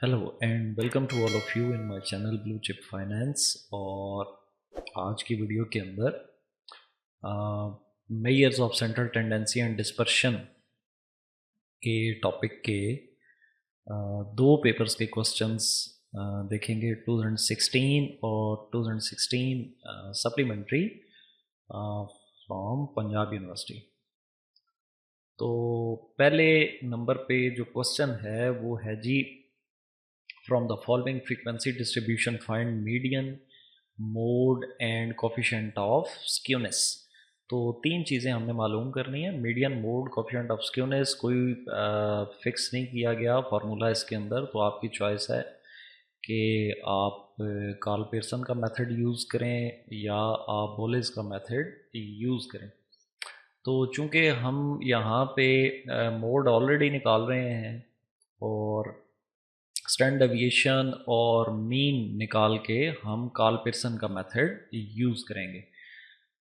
Hello and welcome to all of you in my channel blue chip finance. और आज की video के अंदर measures of central tendency and dispersion के topic के दो पेपर्स के क्वेश्चंस देखेंगे। 2016 और 2016 सप्लीमेंट्री फ्रॉम पंजाब यूनिवर्सिटी। तो पहले नंबर पे जो क्वेश्चन है वो है जी, from the following frequency distribution find median, mode and coefficient of skewness। तो तीन चीज़ें हमने मालूम करनी है। Median, mode, coefficient of skewness कोई फिक्स नहीं किया गया फार्मूला इसके अंदर, तो आपकी चॉइस है कि आप कार्ल पियर्सन का मेथड यूज़ करें या आप बोलेस का मेथड यूज़ करें। तो चूँकि हम यहाँ पे मोड ऑलरेडी निकाल रहे हैं और स्टैंडर्ड डेविएशन और मीन निकाल के हम कार्ल पियर्सन का मेथड यूज़ करेंगे।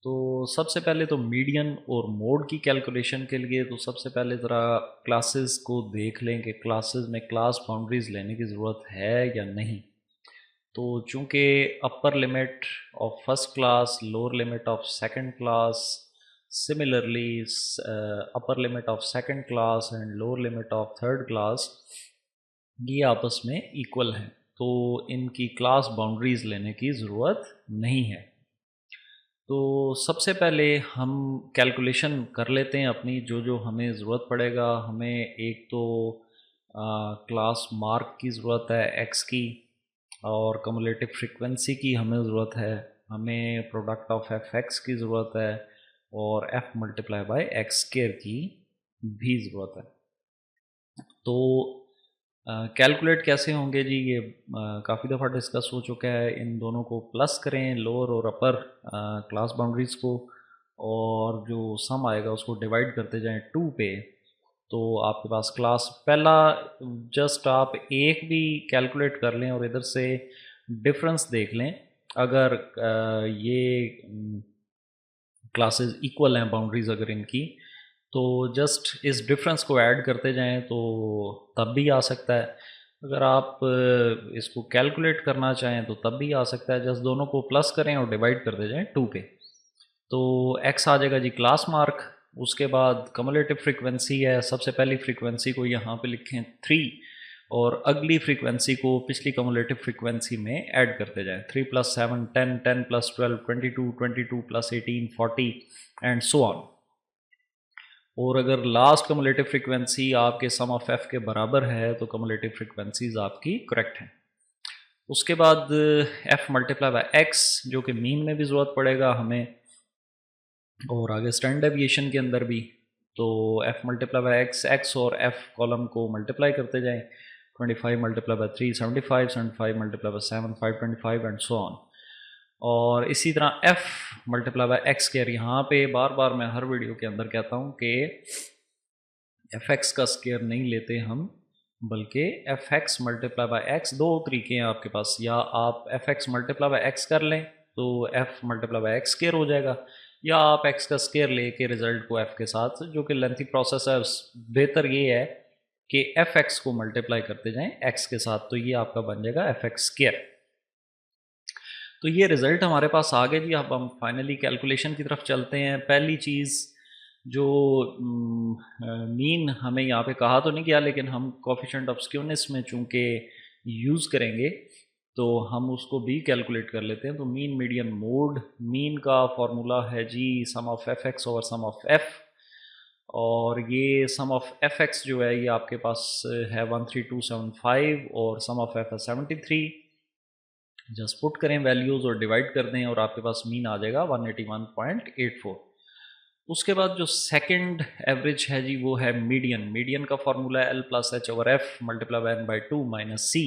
तो सबसे पहले तो मीडियन और मोड की कैलकुलेशन के लिए तो सबसे पहले ज़रा क्लासेस को देख लें कि क्लासेस में क्लास बाउंड्रीज़ लेने की ज़रूरत है या नहीं। तो चूँकि upper limit of first class, lower limit of second class, similarly upper limit of second class and lower limit of third class ये आपस में इक्वल हैं, तो इनकी क्लास बाउंड्रीज़ लेने की ज़रूरत नहीं है। तो सबसे पहले हम कैलकुलेशन कर लेते हैं अपनी, जो जो हमें ज़रूरत पड़ेगा। हमें एक तो क्लास मार्क की ज़रूरत है एक्स की, और कम्युलेटिव फ्रीक्वेंसी की हमें ज़रूरत है। हमें प्रोडक्ट ऑफ एफ एक्स की ज़रूरत है और F multiply by x square की भी ज़रूरत है। तो कैलकुलेट कैसे होंगे जी, ये काफ़ी दफ़ा डिस्कस हो चुका है। इन दोनों को प्लस करें, लोअर और अपर क्लास बाउंड्रीज़ को, और जो सम आएगा उसको डिवाइड करते जाएं 2 पे। तो आपके पास क्लास पहला जस्ट आप एक भी कैलकुलेट कर लें और इधर से डिफरेंस देख लें। अगर ये क्लासेस इक्वल हैं, बाउंड्रीज़ अगर इनकी, तो जस्ट इस डिफरेंस को ऐड करते जाएं तो तब भी आ सकता है। अगर आप इसको कैलकुलेट करना चाहें तो तब भी आ सकता है। जस्ट दोनों को प्लस करें और डिवाइड करते जाएं 2 पे। तो x आ जाएगा जी क्लास मार्क। उसके बाद कम्युलेटिव फ्रीक्वेंसी है। सबसे पहली फ्रीक्वेंसी को यहाँ पे लिखें 3 और अगली फ्रीक्वेंसी को पिछली कम्युलेटिव फ्रीक्वेंसी में ऐड करते जाएं। 3 + 7 10, 10 + 12 22, 22 + 18 40 एंड सो ऑन। और अगर लास्ट कम्युलेटिव फ्रीक्वेंसी आपके सम ऑफ एफ के बराबर है तो कम्युलेटिव फ्रीक्वेंसीज आपकी करेक्ट हैं। उसके बाद एफ मल्टीप्लाई बाय एक्स, जो कि मीन में भी ज़रूरत पड़ेगा हमें और आगे स्टैंडर्ड डेविएशन के अंदर भी। तो F multiply by x, x और एफ कॉलम को मल्टीप्लाई करते जाएं। 25 multiply by 3 75, 75 multiply by 7 525 and so on. और इसी तरह f multiply bye x square, यहाँ पे बार बार मैं हर वीडियो के अंदर कहता हूँ कि एफ एक्स का स्क्वायर नहीं लेते हम, बल्कि F x multiply by x. दो तरीके हैं आपके पास, या आप F x multiply by x कर लें तो F multiply by x square हो जाएगा, या आप एक्स का स्क्वायर लेके रिजल्ट को एफ के साथ, जो कि लेंथी प्रोसेस है, बेहतर ये है कि एफ एक्स को मल्टीप्लाई करते जाएं एक्स के साथ, तो ये आपका बन जाएगा एफ एक्स स्क्वायर। तो ये रिज़ल्ट हमारे पास आ गए जी। अब हम फाइनली कैलकुलेशन की तरफ चलते हैं। पहली चीज़ जो मीन हमें यहाँ पे कहा तो नहीं गया, लेकिन हम कोफिशिएंट ऑफ स्क्यूनेस में चूँकि यूज़ करेंगे तो हम उसको भी कैलकुलेट कर लेते हैं। तो मीन, मीडियन, मोड। मीन का फॉर्मूला है जी sum of F x over sum of f, और ये सम ऑफ एफ एक्स जो है ये आपके पास है 13275 और सम ऑफ एफ है 73। जस्ट पुट करें वैल्यूज़ और डिवाइड कर दें और आपके पास मीन आ जाएगा 181.84। उसके बाद जो सेकंड एवरेज है जी वो है मीडियन। मीडियन का फॉर्मूला है L+H/F multiply by n/2 minus C।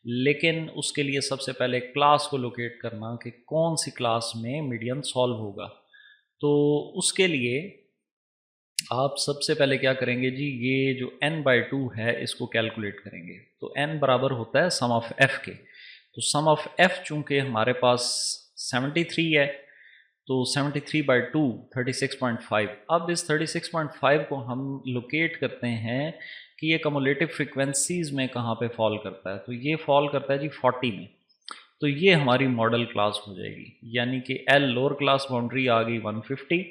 लेकिन उसके लिए सबसे पहले क्लास को लोकेट करना कि कौन सी क्लास में मीडियन सॉल्व होगा। तो उसके लिए आप सबसे पहले क्या करेंगे जी, ये जो n/2 है इसको कैलकुलेट करेंगे। तो n बराबर होता है सम ऑफ f के। तो सम ऑफ f चूंकि हमारे पास 73 है, तो 73/2 36.5। अब इस 36.5 को हम लोकेट करते हैं कि ये कमुलेटिव फ्रीक्वेंसीज़ में कहाँ पे फॉल करता है। तो ये फॉल करता है जी 40 में। तो ये हमारी मॉडल क्लास हो जाएगी, यानी कि एल लोअर क्लास बाउंड्री आ गई 150,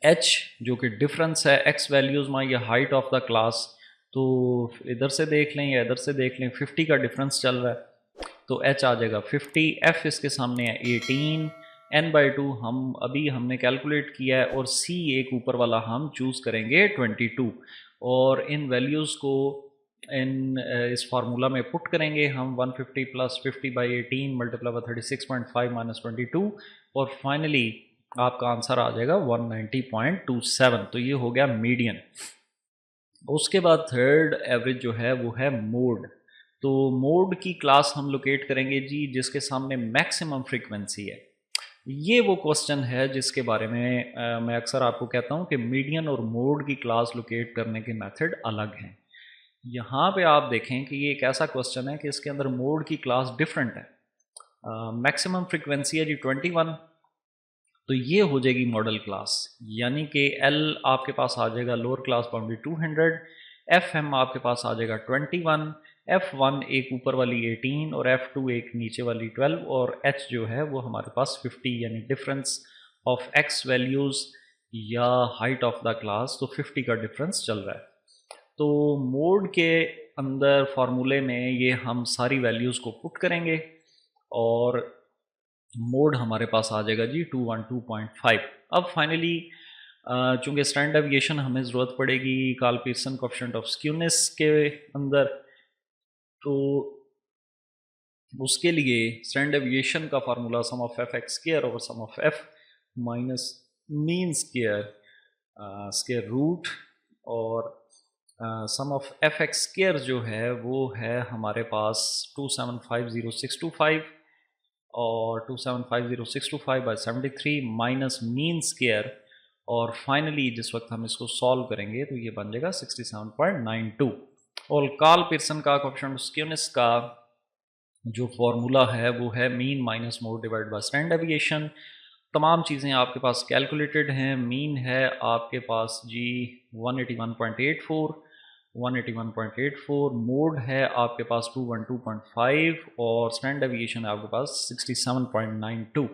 एच जो कि डिफरेंस है एक्स वैल्यूज़ में या हाइट ऑफ द क्लास, तो इधर से देख लें या इधर से देख लें 50 का डिफरेंस चल रहा है, तो एच आ जाएगा 50, एफ इसके सामने है 18, n/2 हमने कैलकुलेट किया है, और सी एक ऊपर वाला हम चूज़ करेंगे 22, और इन वैल्यूज़ को इस फार्मूला में पुट करेंगे हम 150 + 50/18 मल्टीप्लाई बाय 36.5 - 22, और फाइनली आपका आंसर आ जाएगा 190.27। तो ये हो गया मीडियन। उसके बाद थर्ड एवरेज जो है वो है मोड। तो मोड की क्लास हम लोकेट करेंगे जी जिसके सामने मैक्सिमम फ्रीक्वेंसी है। ये वो क्वेश्चन है जिसके बारे में मैं अक्सर आपको कहता हूँ कि मीडियन और मोड की क्लास लोकेट करने के मेथड अलग हैं। यहाँ पे आप देखें कि ये एक ऐसा क्वेश्चन है कि इसके अंदर मोड की क्लास डिफरेंट है। मैक्सिमम फ्रीक्वेंसी है जी 21, तो ये हो जाएगी मॉडल क्लास, यानी कि एल आपके पास आ जाएगा lower class boundary 200, F M आपके पास आ जाएगा 21, F1 एक ऊपर वाली 18 और F2 एक नीचे वाली 12, और H जो है वो हमारे पास 50, यानी डिफरेंस ऑफ x वैल्यूज़ या हाइट ऑफ द क्लास, तो 50 का डिफरेंस चल रहा है। तो मोड के अंदर फार्मूले में ये हम सारी वैल्यूज़ को पुट करेंगे और मोड हमारे पास आ जाएगा जी 212.5। अब फाइनली चूँकि स्टैंडर्ड डेविएशन हमें ज़रूरत पड़ेगी Karl Pearson coefficient of skewness के अंदर, तो उसके लिए स्टैंडर्ड डेविएशन का formula sum of F X square over sum of F minus mean square root, और sum of F X square जो है वो है हमारे पास 2750625, और 2750625/73 माइनस मीन स्क्वायर, और फाइनली जिस वक्त हम इसको सॉल्व करेंगे तो ये बन जाएगा 67.92। और कार्ल पियर्सन का कोएफिशिएंट ऑफ स्क्यूनेस का जो फॉर्मूला है वो है mean minus mode divide by standard deviation. तमाम चीज़ें आपके पास कैलकुलेटेड हैं। मीन है आपके पास जी 181.84, मोड है आपके पास 212.5, और स्टैंडर्ड डेविएशन है आपके पास 67.92,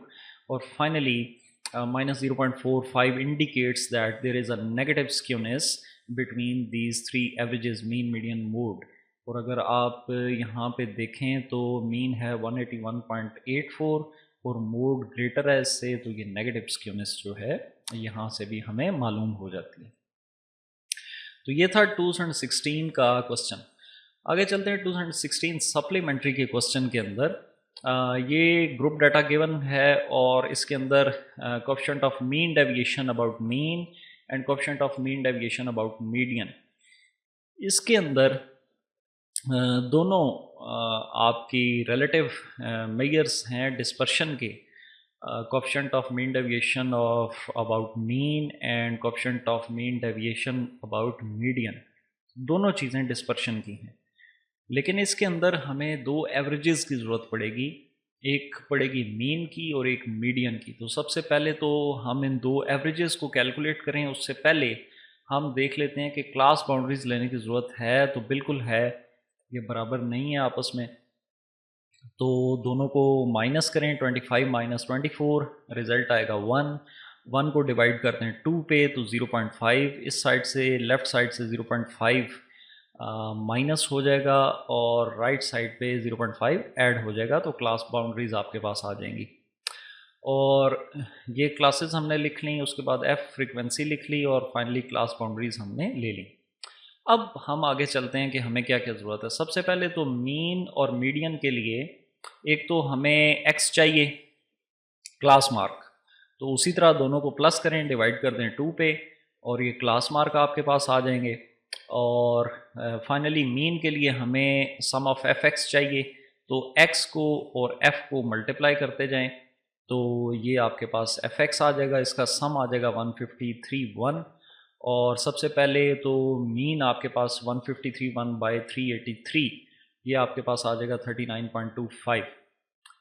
और finally -0.45 indicates that there is a negative skewness between these three averages mean, median, mode। और अगर आप यहाँ पे देखें तो मीन है 181.84 और मोड ग्रेटर है इससे, तो ये नेगेटिव स्क्यूनेस जो है यहाँ से भी हमें मालूम हो जाती है। तो ये था 2016 का क्वेश्चन। आगे चलते हैं 2016 सप्लीमेंट्री के क्वेश्चन के अंदर। ये ग्रुप डाटा गिवन है और इसके अंदर coefficient of mean deviation about mean and coefficient of mean deviation about median. इसके अंदर दोनों आपकी रिलेटिव मेजर्स हैं डिस्पर्शन के, coefficient of mean deviation of about mean and coefficient of mean deviation about median, दोनों चीज़ें डिस्पर्शन की हैं। लेकिन इसके अंदर हमें दो एवरेजेस की ज़रूरत पड़ेगी, एक पड़ेगी मीन की और एक मीडियन की। तो सबसे पहले तो हम इन दो एवरेजेस को कैलकुलेट करें उससे पहले हम देख लेते हैं कि क्लास बाउंड्रीज लेने की ज़रूरत है तो बिल्कुल है, ये बराबर नहीं है आपस में, तो दोनों को माइनस करें। 25 - 24 रिज़ल्ट आएगा 1 को डिवाइड करते हैं 2 पे तो 0.5, इस साइड से लेफ़्ट साइड से 0.5 माइनस हो जाएगा और राइट साइड पे 0.5 ऐड हो जाएगा, तो क्लास बाउंड्रीज आपके पास आ जाएंगी। और ये क्लासेस हमने लिख ली, उसके बाद एफ फ्रीक्वेंसी लिख ली, और फाइनली क्लास बाउंड्रीज हमने ले ली। अब हम आगे चलते हैं कि हमें क्या क्या ज़रूरत है। सबसे पहले तो मीन और मीडियन के लिए एक तो हमें एक्स चाहिए क्लास मार्क, तो उसी तरह दोनों को प्लस करें, डिवाइड कर दें 2 पे और ये क्लास मार्क आपके पास आ जाएंगे। और फाइनली मीन के लिए हमें सम ऑफ एफ एक्स चाहिए, तो एक्स को और एफ को मल्टीप्लाई करते जाएं तो ये आपके पास एफ एक्स आ जाएगा, इसका सम आ जाएगा 153.1। और सबसे पहले तो मीन आपके पास 153.1/383, ये आपके पास आ जाएगा 39.25।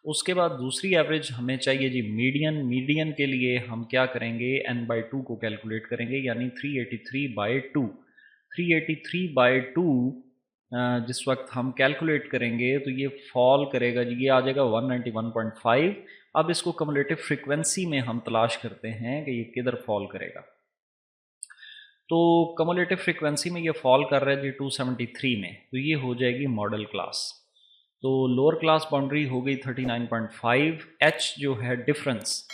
उसके बाद दूसरी एवरेज हमें चाहिए जी मीडियन। मीडियन के लिए हम क्या करेंगे, n/2 को कैलकुलेट करेंगे, यानी 383/2। 383/2 जिस वक्त हम कैलकुलेट करेंगे तो ये फॉल करेगा जी, ये आ जाएगा 191.5। अब इसको कम्युलेटिव फ्रीक्वेंसी में हम तलाश करते हैं कि ये किधर फॉल करेगा। तो कम्युलेटिव फ्रीक्वेंसी में ये फॉल कर रहा है जी 273 में, तो ये हो जाएगी मॉडल क्लास। तो लोअर क्लास बाउंड्री हो गई 39.5। एच जो है डिफरेंस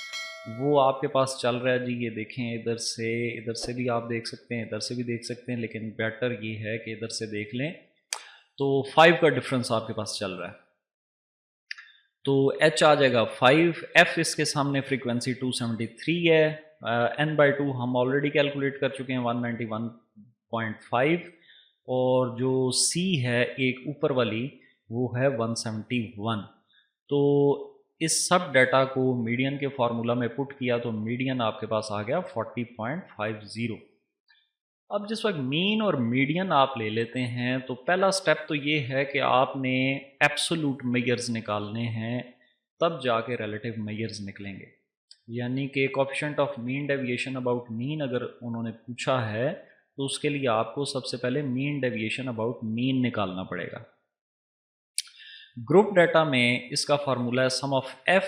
वो आपके पास चल रहा है जी, ये देखें इधर से भी आप देख सकते हैं, इधर से भी देख सकते हैं, लेकिन बेटर ये है कि इधर से देख लें। तो 5 का डिफरेंस आपके पास चल रहा है, तो h आ जाएगा 5। f इसके सामने फ्रीक्वेंसी 273 है। n/2 हम ऑलरेडी कैलकुलेट कर चुके हैं 191.5, और जो c है एक ऊपर वाली वो है 171। तो इस सब डाटा को मीडियन के फार्मूला में पुट किया तो मीडियन आपके पास आ गया 40.50। अब जिस वक्त मीन और मीडियन आप ले लेते हैं तो पहला स्टेप तो ये है कि आपने एब्सोल्यूट मेजर्स निकालने हैं, तब जाके रिलेटिव मेजर्स निकलेंगे। यानी कि coefficient of mean deviation about mean अगर उन्होंने पूछा है तो उसके लिए आपको सबसे पहले मीन डेविएशन अबाउट मीन निकालना पड़ेगा। ग्रुप डाटा में इसका फार्मूला है sum of f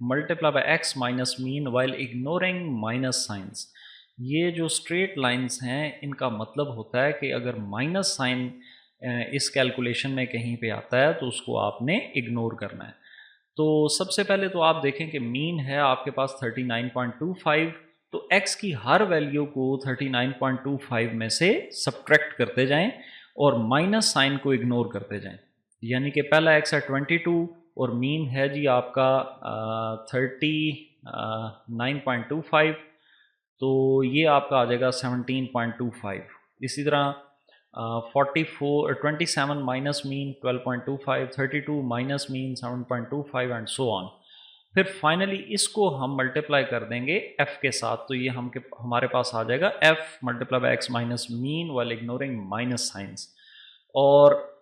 multiply by x minus mean while ignoring minus signs. ये जो स्ट्रेट लाइंस हैं इनका मतलब होता है कि अगर माइनस साइन इस कैलकुलेशन में कहीं पे आता है तो उसको आपने इग्नोर करना है। तो सबसे पहले तो आप देखें कि मीन है आपके पास 39.25, तो x की हर वैल्यू को 39.25 में से सब्ट्रैक्ट करते जाएं और माइनस साइन को इग्नोर करते जाएं। यानी कि पहला x है 22 और मीन है जी आपका 39.25, तो ये आपका आ जाएगा 17.25। इसी तरह 27 minus mean 12.25, 32 minus mean 7.25 and so on. फिर फाइनली इसको हम मल्टीप्लाई कर देंगे f के साथ, तो ये हमारे पास आ जाएगा f multiply by x minus mean while ignoring minus science, और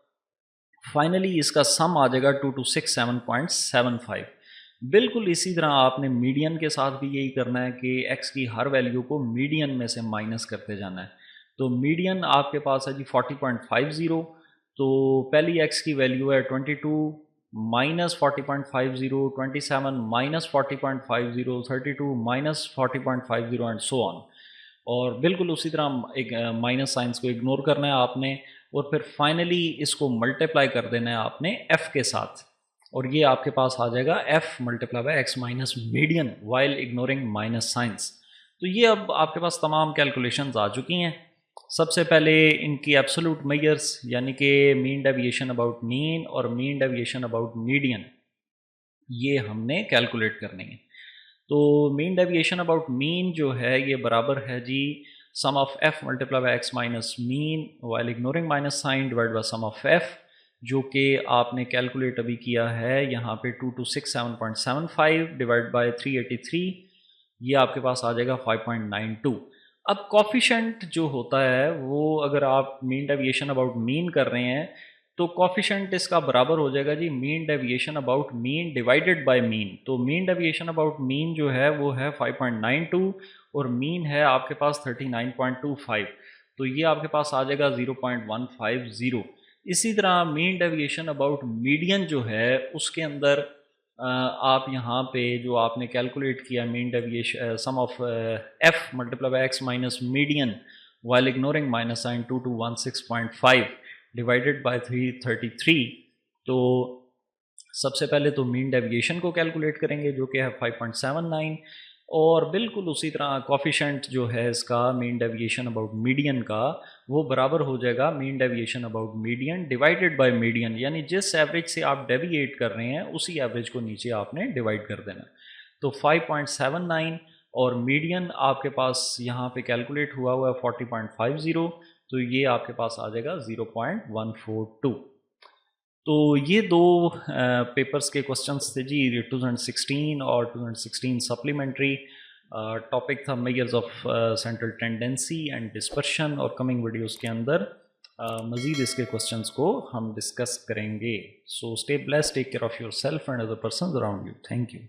फाइनली इसका सम आ जाएगा 2267.75। बिल्कुल इसी तरह आपने मीडियन के साथ भी यही करना है कि x की हर वैल्यू को मीडियन में से माइनस करते जाना है। तो मीडियन आपके पास है जी 40.50, तो पहली x की वैल्यू है 22 minus 40.50, 27 minus 40.50, 32 minus 40.50 and so on. और बिल्कुल उसी तरह एक माइनस साइंस को इग्नोर करना है आपने, और फिर फाइनली इसको मल्टीप्लाई कर देना है आपने f के साथ, और ये आपके पास आ जाएगा f multiply by x minus median while ignoring minus science. तो ये अब आपके पास तमाम कैलकुलेशंस आ चुकी हैं। सबसे पहले इनकी एब्सोल्यूट मेजर्स यानी कि मीन डेविएशन अबाउट मीन और मीन डेविएशन अबाउट मीडियन, ये हमने कैलकुलेट करनी है। तो मीन डेविएशन अबाउट मीन जो है ये बराबर है जी sum of f multiply by x minus mean while ignoring minus sign divide by sum of f, जो कि आपने कैलकुलेट अभी किया है यहाँ पे 2267.75 डिवाइड बाय 383, ये आपके पास आ जाएगा 5.92। अब कॉफिशेंट जो होता है वो अगर आप मीन डेविएशन अबाउट मीन कर रहे हैं तो कॉफिशेंट इसका बराबर हो जाएगा जी mean deviation about mean divided by mean. तो मीन डेविएशन अबाउट मीन जो है वो है 5.92 और मीन है आपके पास 39.25, तो ये आपके पास आ जाएगा 0.150। इसी तरह मीन डेविएशन अबाउट मीडियन जो है उसके अंदर आप यहाँ पे जो आपने कैलकुलेट किया mean deviation sum of f multiply by x minus median while ignoring minus sign 2216.5 divided by 333, तो सबसे पहले तो मीन डेविएशन को कैलकुलेट करेंगे जो कि है 5.79, और बिल्कुल उसी तरह कॉफिशेंट जो है इसका मीन डेविएशन अबाउट मीडियन का वो बराबर हो जाएगा mean deviation about median divided by median, यानी जिस एवरेज से आप डेविएट कर रहे हैं उसी एवरेज को नीचे आपने डिवाइड कर देना। तो 5.79 और मीडियन आपके पास यहाँ पे कैलकुलेट हुआ है 40.50, तो ये आपके पास आ जाएगा 0.142। तो ये दो पेपर्स के क्वेश्चंस थे जी 2016 और 2016 सप्लीमेंट्री। टॉपिक था measures of central tendency and dispersion, और कमिंग वीडियोस के अंदर मज़ीद इसके क्वेश्चंस को हम डिस्कस करेंगे. So stay blessed, take care of your self and other person around you. Thank you.